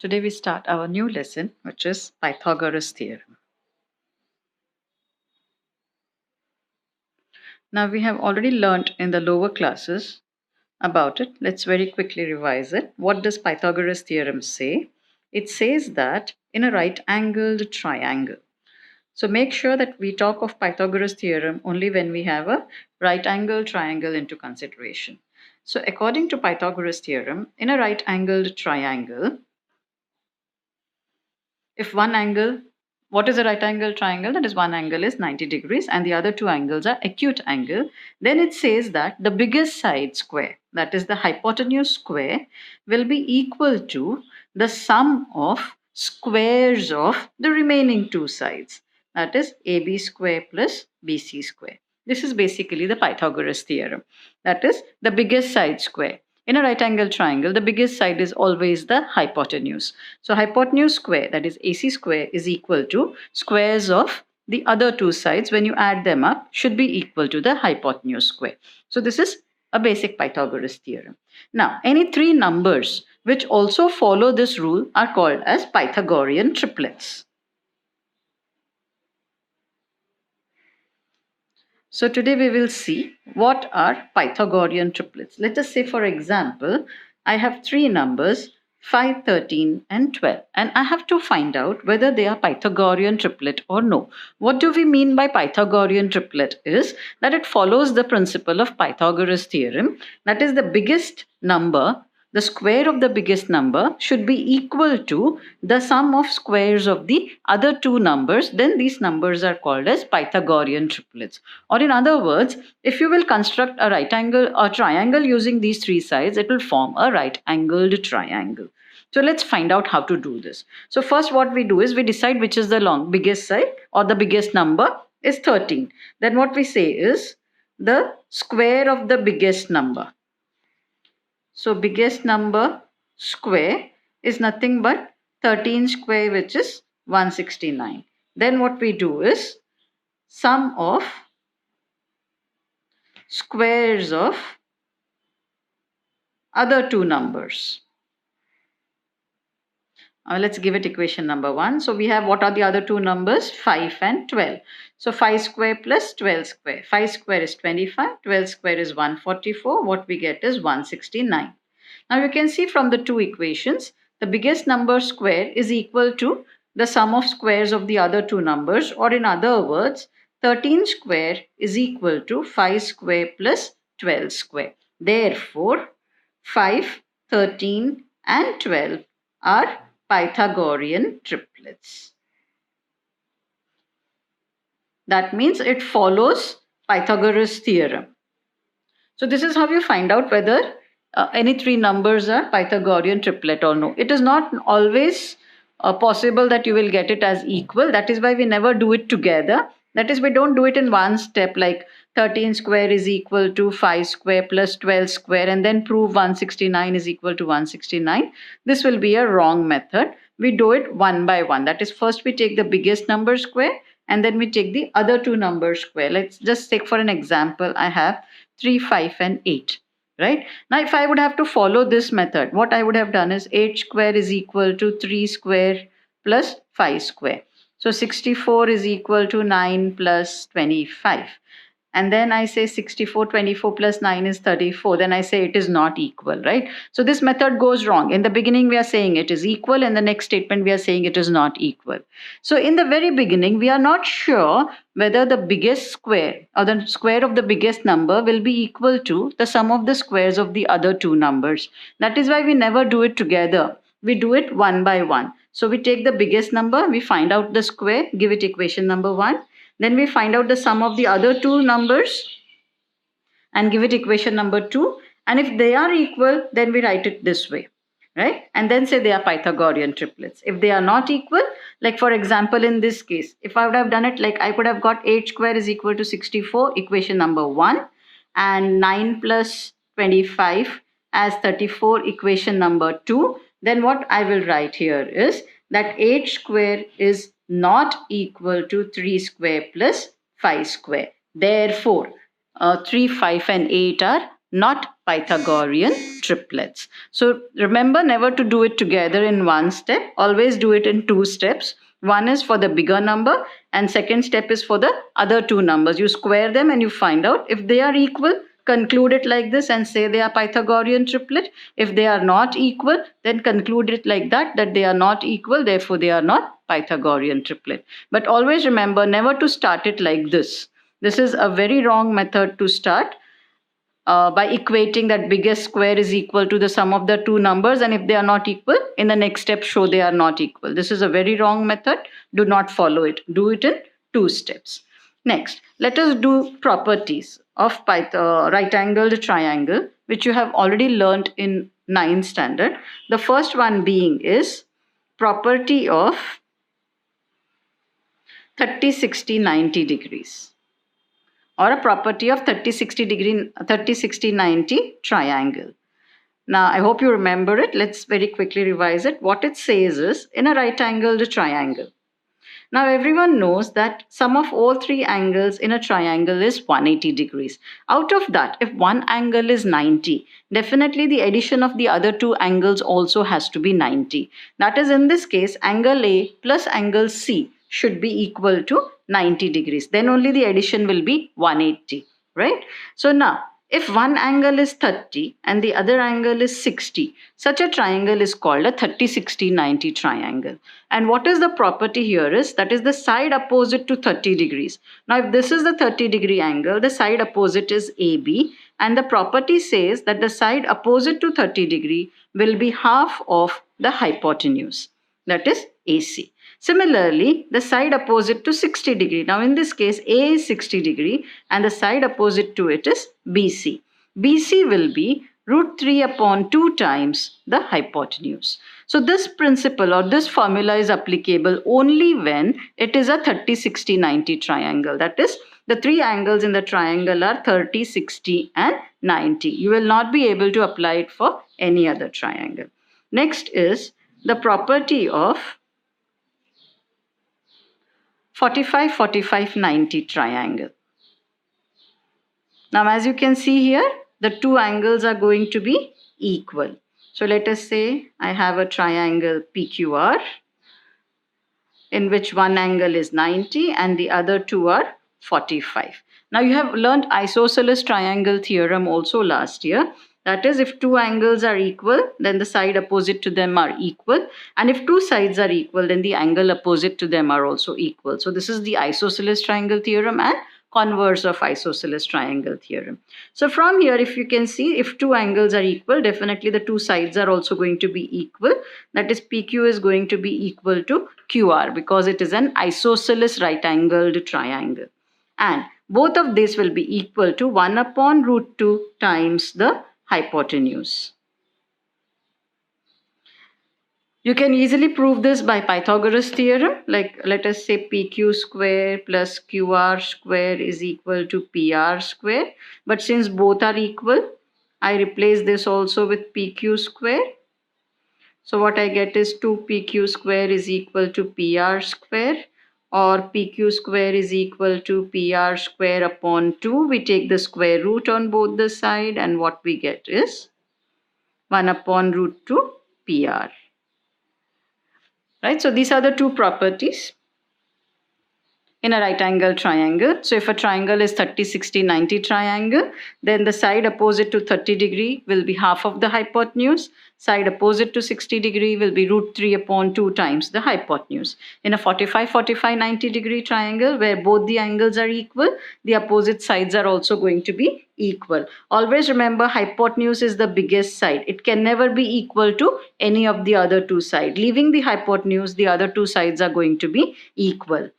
Today we start our new lesson, which is Pythagoras theorem. Now we have already learnt in the lower classes about it. Let's very quickly revise it. What does Pythagoras theorem say? It says that in a right angled triangle. So make sure that we talk of Pythagoras theorem only when we have a right angled triangle into consideration. So according to Pythagoras theorem, in a right angled triangle, if one angle, what is a right angle triangle? That is, one angle is 90 degrees and the other two angles are acute angle. Then it says that the biggest side square, that is the hypotenuse square, will be equal to the sum of squares of the remaining two sides. That is AB square plus BC square. This is basically the Pythagoras theorem. That is the biggest side square. In a right angle triangle, the biggest side is always the hypotenuse. So hypotenuse square, that is AC square, is equal to squares of the other two sides. When you add them up, should be equal to the hypotenuse square. So this is a basic Pythagoras theorem. Now, any three numbers which also follow this rule are called as Pythagorean triplets. So today we will see what are Pythagorean triplets. Let us say, for example, I have three numbers 5, 13 and 12, and I have to find out whether they are Pythagorean triplet or no. What do we mean by Pythagorean triplet is that it follows the principle of Pythagoras theorem, that is the biggest number, the square of the biggest number should be equal to the sum of squares of the other two numbers. Then these numbers are called as Pythagorean triplets. Or in other words, if you will construct a right angle or triangle using these three sides, it will form a right angled triangle. So let's find out how to do this. So first what we do is we decide which is the biggest side, or the biggest number is 13. Then what we say is the square of the biggest number. So biggest number square is nothing but 13 square, which is 169. Then what we do is sum of squares of other two numbers. Let's give it equation number 1. So we have, what are the other two numbers? 5 and 12. So 5 square plus 12 square. 5 square is 25. 12 square is 144. What we get is 169. Now you can see from the two equations, the biggest number square is equal to the sum of squares of the other two numbers, or in other words, 13 square is equal to 5 square plus 12 square. Therefore, 5, 13 and 12 are Pythagorean triplets. That means it follows Pythagoras theorem. So this is how you find out whether any three numbers are Pythagorean triplet or no. It is not always possible that you will get it as equal. That is why we never do it together. That is, we don't do it in one step, like 13 square is equal to 5 square plus 12 square and then prove 169 is equal to 169. This will be a wrong method. We do it one by one. That is, first we take the biggest number square and then we take the other two numbers square. Let's just take for an example, I have 3, 5 and 8. Right? Now, if I would have to follow this method, what I would have done is 8 square is equal to 3 square plus 5 square. So 64 is equal to 9 plus 25. And then I say 64, 24 plus 9 is 34. Then I say it is not equal, right? So this method goes wrong. In the beginning, we are saying it is equal. In the next statement, we are saying it is not equal. So in the very beginning, we are not sure whether the biggest square or the square of the biggest number will be equal to the sum of the squares of the other two numbers. That is why we never do it together. We do it one by one. So we take the biggest number, we find out the square, give it equation number 1. Then we find out the sum of the other two numbers and give it equation number 2. And if they are equal, then we write it this way, right? And then say they are Pythagorean triplets. If they are not equal, like for example, in this case, if I would have done it like I could have got 8 square is equal to 64, equation number 1, and 9 plus 25 as 34, equation number 2. Then what I will write here is that 8 square is not equal to 3 square plus 5 square. Therefore, 3, 5 and 8 are not Pythagorean triplets. So remember never to do it together in one step. Always do it in two steps. One is for the bigger number and second step is for the other two numbers. You square them and you find out if they are equal. Conclude it like this and say they are Pythagorean triplet. If they are not equal, then conclude it like that they are not equal, therefore they are not Pythagorean triplet. But always remember never to start it like this. This is a very wrong method to start. By equating that biggest square is equal to the sum of the two numbers, and if they are not equal, in the next step show they are not equal. This is a very wrong method. Do not follow it. Do it in two steps. Next, let us do properties of right angled triangle, which you have already learned in 9th standard. The first one being is property of 30, 60, 90 degrees, or a property of 30, 60 degree, 30, 60, 90 triangle. Now, I hope you remember it. Let's very quickly revise it. What it says is, in a right angled triangle. Now, everyone knows that sum of all three angles in a triangle is 180 degrees. Out of that, if one angle is 90, definitely the addition of the other two angles also has to be 90. That is, in this case, angle A plus angle C should be equal to 90 degrees. Then only the addition will be 180, right? So now, if one angle is 30 and the other angle is 60, such a triangle is called a 30, 60, 90 triangle. And what is the property here is, that is the side opposite to 30 degrees. Now, if this is the 30 degree angle, the side opposite is AB, and the property says that the side opposite to 30 degree will be half of the hypotenuse, that is AC. Similarly, the side opposite to 60 degree. Now in this case, A is 60 degree and the side opposite to it is BC. BC will be root 3 upon 2 times the hypotenuse. So this principle or this formula is applicable only when it is a 30, 60, 90 triangle. That is, the three angles in the triangle are 30, 60 and 90. You will not be able to apply it for any other triangle. Next is the property of 45, 45, 90 triangle. Now, as you can see here, the two angles are going to be equal. So let us say I have a triangle PQR in which one angle is 90 and the other two are 45. Now you have learned isosceles triangle theorem also last year. That is, if two angles are equal, then the side opposite to them are equal. And if two sides are equal, then the angle opposite to them are also equal. So this is the isosceles triangle theorem and converse of isosceles triangle theorem. So from here, if you can see, if two angles are equal, definitely the two sides are also going to be equal. That is, PQ is going to be equal to QR because it is an isosceles right angled triangle. And both of these will be equal to 1 upon root 2 times the hypotenuse. You can easily prove this by Pythagoras theorem. Like let us say PQ square plus QR square is equal to PR square. But since both are equal, I replace this also with PQ square. So what I get is 2PQ square is equal to PR square, or PQ square is equal to PR square upon 2. We take the square root on both the side and what we get is 1 upon root 2 PR. Right, so these are the two properties in a right angle triangle. So if a triangle is 30, 60, 90 triangle, then the side opposite to 30 degree will be half of the hypotenuse. Side opposite to 60 degree will be root 3 upon 2 times the hypotenuse. In a 45, 45, 90 degree triangle where both the angles are equal, the opposite sides are also going to be equal. Always remember, hypotenuse is the biggest side. It can never be equal to any of the other two sides. Leaving the hypotenuse, the other two sides are going to be equal.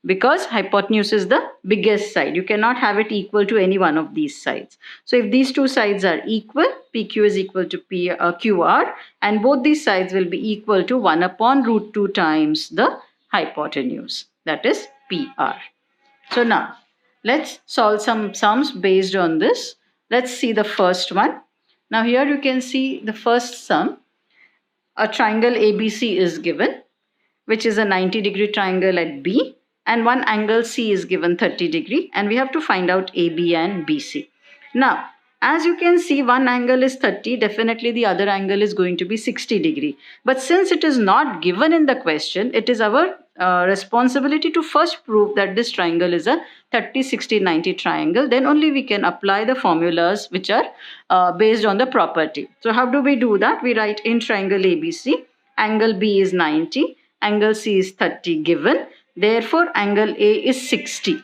Because hypotenuse is the biggest side. You cannot have it equal to any one of these sides. So if these two sides are equal, PQ is equal to QR, and both these sides will be equal to 1 upon root 2 times the hypotenuse. That is PR. So now, let's solve some sums based on this. Let's see the first one. Now here you can see the first sum. A triangle ABC is given, which is a 90-degree triangle at B. And one angle C is given 30 degree, and we have to find out AB and BC. Now, As you can see, one angle is 30, definitely the other angle is going to be 60 degree. But since it is not given in the question, it is our responsibility to first prove that this triangle is a 30, 60, 90 triangle. Then only we can apply the formulas which are based on the property. So how do we do that? We write in triangle ABC, angle B is 90, angle C is 30 given. Therefore, angle A is 60.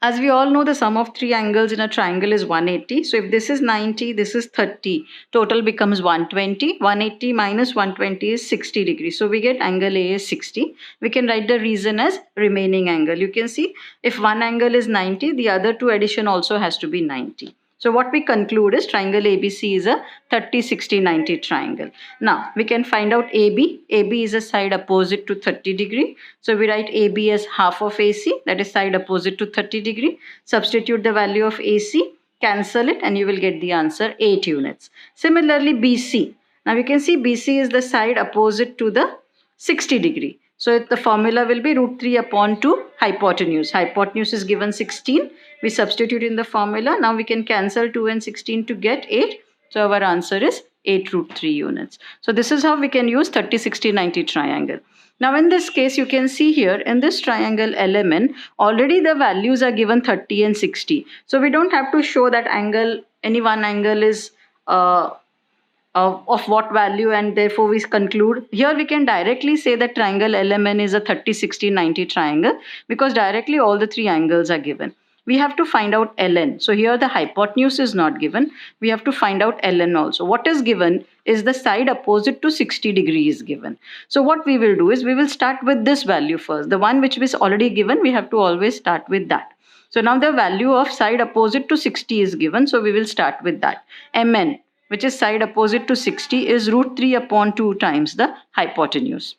As we all know, the sum of three angles in a triangle is 180. So if this is 90, this is 30. Total becomes 120. 180 minus 120 is 60 degrees. So we get angle A is 60. We can write the reason as remaining angle. You can see if one angle is 90, the other two addition also has to be 90. So what we conclude is triangle ABC is a 30, 60, 90 triangle. Now we can find out AB. AB is a side opposite to 30 degree. So we write AB as half of AC, that is side opposite to 30 degree. Substitute the value of AC, cancel it, and you will get the answer 8 units. Similarly BC. Now you can see BC is the side opposite to the 60 degree. So the formula will be root 3 upon 2 hypotenuse. Hypotenuse is given 16. We substitute in the formula. Now we can cancel 2 and 16 to get 8. So our answer is 8 root 3 units. So this is how we can use 30, 60, 90 triangle. Now in this case, you can see here in this triangle LMN, already the values are given 30 and 60. So we don't have to show that angle, any one angle is of what value, and therefore we conclude. Here we can directly say that triangle LMN is a 30, 60, 90 triangle because directly all the three angles are given. We have to find out ln. So here the hypotenuse is not given. We have to find out ln also. What is given is the side opposite to 60 degrees given. So what we will do is we will start with this value first. The one which was already given, we have to always start with that. So now the value of side opposite to 60 is given. So we will start with that. Mn, which is side opposite to 60, is root 3 upon 2 times the hypotenuse.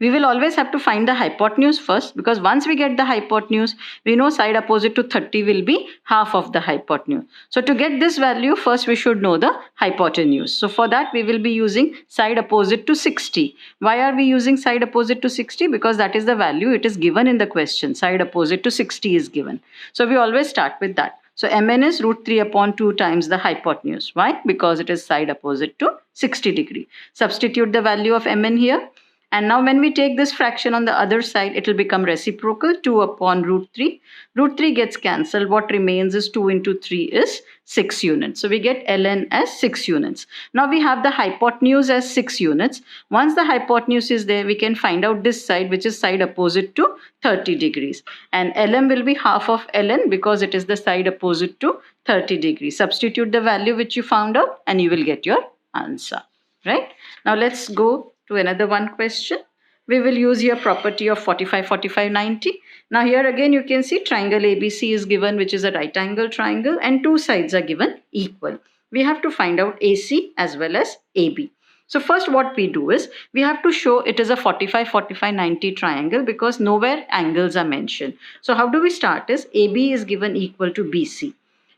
We will always have to find the hypotenuse first, because once we get the hypotenuse, we know side opposite to 30 will be half of the hypotenuse. So to get this value, first we should know the hypotenuse. So for that we will be using side opposite to 60. Why are we using side opposite to 60? Because that is the value it is given in the question. Side opposite to 60 is given. So we always start with that. So Mn is root 3 upon 2 times the hypotenuse. Why? Because it is side opposite to 60 degree. Substitute the value of Mn here. And now when we take this fraction on the other side, it will become reciprocal, 2 upon root 3. Root 3 gets cancelled. What remains is 2 into 3 is 6 units. So we get ln as 6 units. Now we have the hypotenuse as 6 units. Once the hypotenuse is there, we can find out this side, which is side opposite to 30 degrees. And ln will be half of ln because it is the side opposite to 30 degrees. Substitute the value which you found out and you will get your answer. Right? Now let's go to another one question. We will use here property of 45, 45, 90. Now here again you can see triangle ABC is given, which is a right angle triangle, and two sides are given equal. We have to find out AC as well as AB. So first what we do is we have to show it is a 45, 45, 90 triangle because nowhere angles are mentioned. So how do we start is AB is given equal to BC.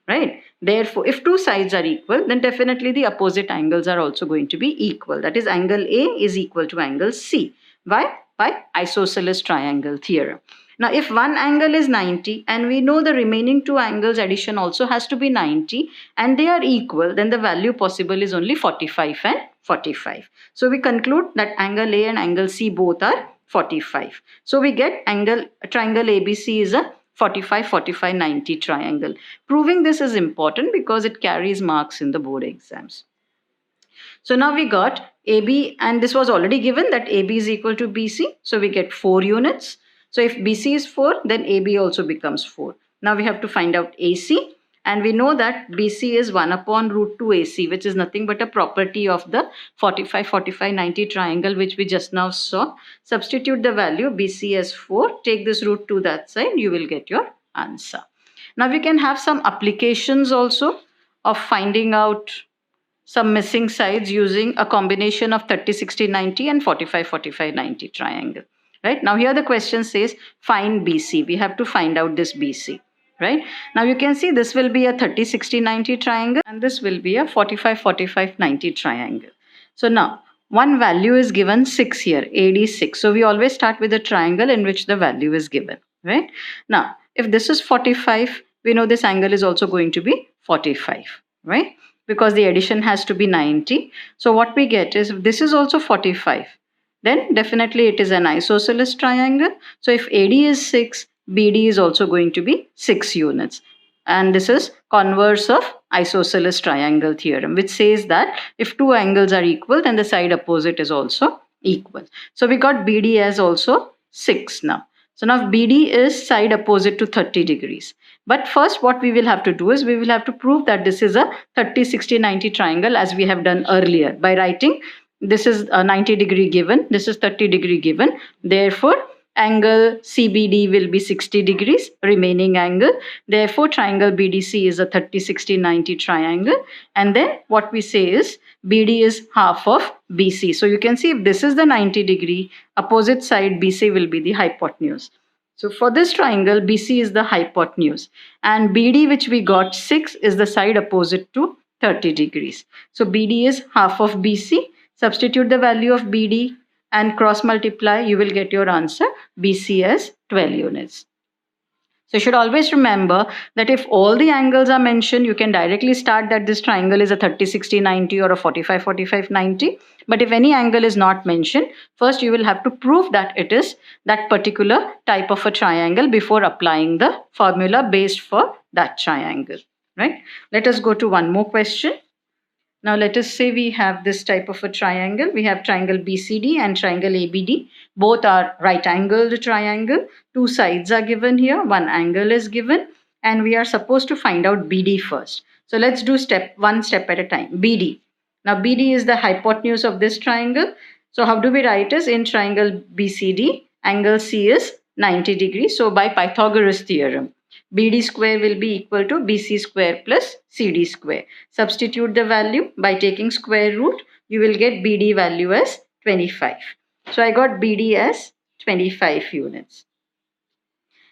Right? Therefore, if two sides are equal, then definitely the opposite angles are also going to be equal. That is, angle A is equal to angle C. Why? By isosceles triangle theorem. Now, if one angle is 90 and we know the remaining two angles addition also has to be 90 and they are equal, then the value possible is only 45 and 45. So we conclude that angle A and angle C both are 45. So we get triangle ABC is a 45, 45, 90 triangle. Proving this is important because it carries marks in the board exams. So now we got AB, and this was already given that AB is equal to BC. So we get 4 units. So if BC is 4, then AB also becomes 4. Now we have to find out AC. And we know that BC is 1 upon root 2 AC, which is nothing but a property of the 45, 45, 90 triangle, which we just now saw. Substitute the value BC as 4. Take this root to that side. You will get your answer. Now we can have some applications also of finding out some missing sides using a combination of 30, 60, 90 and 45, 45, 90 triangle. Right? Now here the question says find BC. We have to find out this BC. Right? Now you can see this will be a 30, 60, 90 triangle and this will be a 45, 45, 90 triangle. So now one value is given 6 here, AD 6. So we always start with a triangle in which the value is given. Right? Now if this is 45, we know this angle is also going to be 45, right? Because the addition has to be 90. So what we get is, if this is also 45, then definitely it is an isosceles triangle. So if AD is 6, BD is also going to be 6 units. And this is converse of isosceles triangle theorem, which says that if two angles are equal, then the side opposite is also equal. So we got BD as also 6 now. So now BD is side opposite to 30 degrees. But first what we will have to do is, we will have to prove that this is a 30, 60, 90 triangle, as we have done earlier by writing this is a 90 degree given, this is 30 degree given. Therefore, angle CBD will be 60 degrees, remaining angle. Therefore, triangle BDC is a 30, 60, 90 triangle. And then what we say is BD is half of BC. So you can see, if this is the 90 degree, opposite side BC will be the hypotenuse. So for this triangle, BC is the hypotenuse, and BD, which we got 6, is the side opposite to 30 degrees. So BD is half of BC. Substitute the value of BD and cross multiply, you will get your answer BC as 12 units. So you should always remember that if all the angles are mentioned, you can directly start that this triangle is a 30, 60, 90 or a 45, 45, 90. But if any angle is not mentioned, first you will have to prove that it is that particular type of a triangle before applying the formula based for that triangle, right? Let us go to one more question. Now let us say we have this type of a triangle. We have triangle BCD and triangle ABD. Both are right angled triangle. Two sides are given here. One angle is given. And we are supposed to find out BD first. So let's do one step at a time. BD. Now BD is the hypotenuse of this triangle. So how do we write it? In triangle BCD, angle C is 90 degrees. So by Pythagoras theorem, BD square will be equal to BC square plus CD square. Substitute the value by taking square root. You will get BD value as 25. So I got BD as 25 units.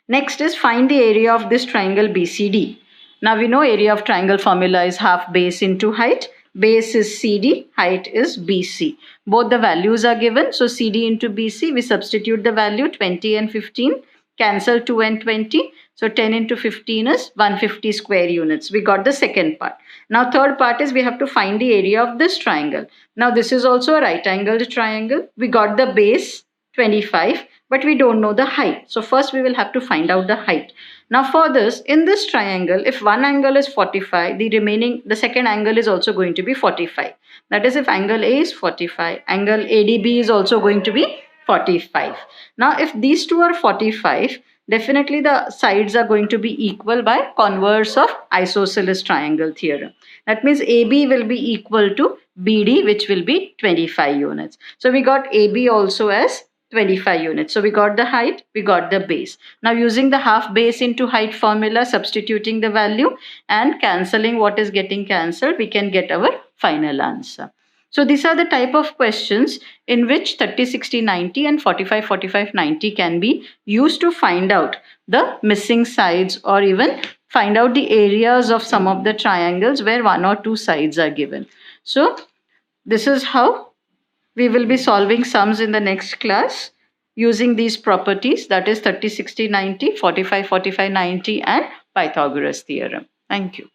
Next is find the area of this triangle BCD. Now we know area of triangle formula is half base into height. Base is CD, height is BC. Both the values are given. So CD into BC, we substitute the value 20 and 15. Cancel 2 and 20. So 10 into 15 is 150 square units. We got the second part. Now third part is we have to find the area of this triangle. Now this is also a right angled triangle. We got the base 25, but we don't know the height. So first we will have to find out the height. Now for this, in this triangle, if one angle is 45, the second angle is also going to be 45. That is, if angle A is 45, angle ADB is also going to be 45. Now if these two are 45, definitely the sides are going to be equal by converse of isosceles triangle theorem. That means AB will be equal to BD, which will be 25 units. So we got AB also as 25 units. So we got the height, we got the base. Now using the half base into height formula, substituting the value and cancelling what is getting cancelled, we can get our final answer. So these are the type of questions in which 30, 60, 90 and 45, 45, 90 can be used to find out the missing sides, or even find out the areas of some of the triangles where one or two sides are given. So this is how we will be solving sums in the next class using these properties, that is 30, 60, 90, 45, 45, 90 and Pythagoras theorem. Thank you.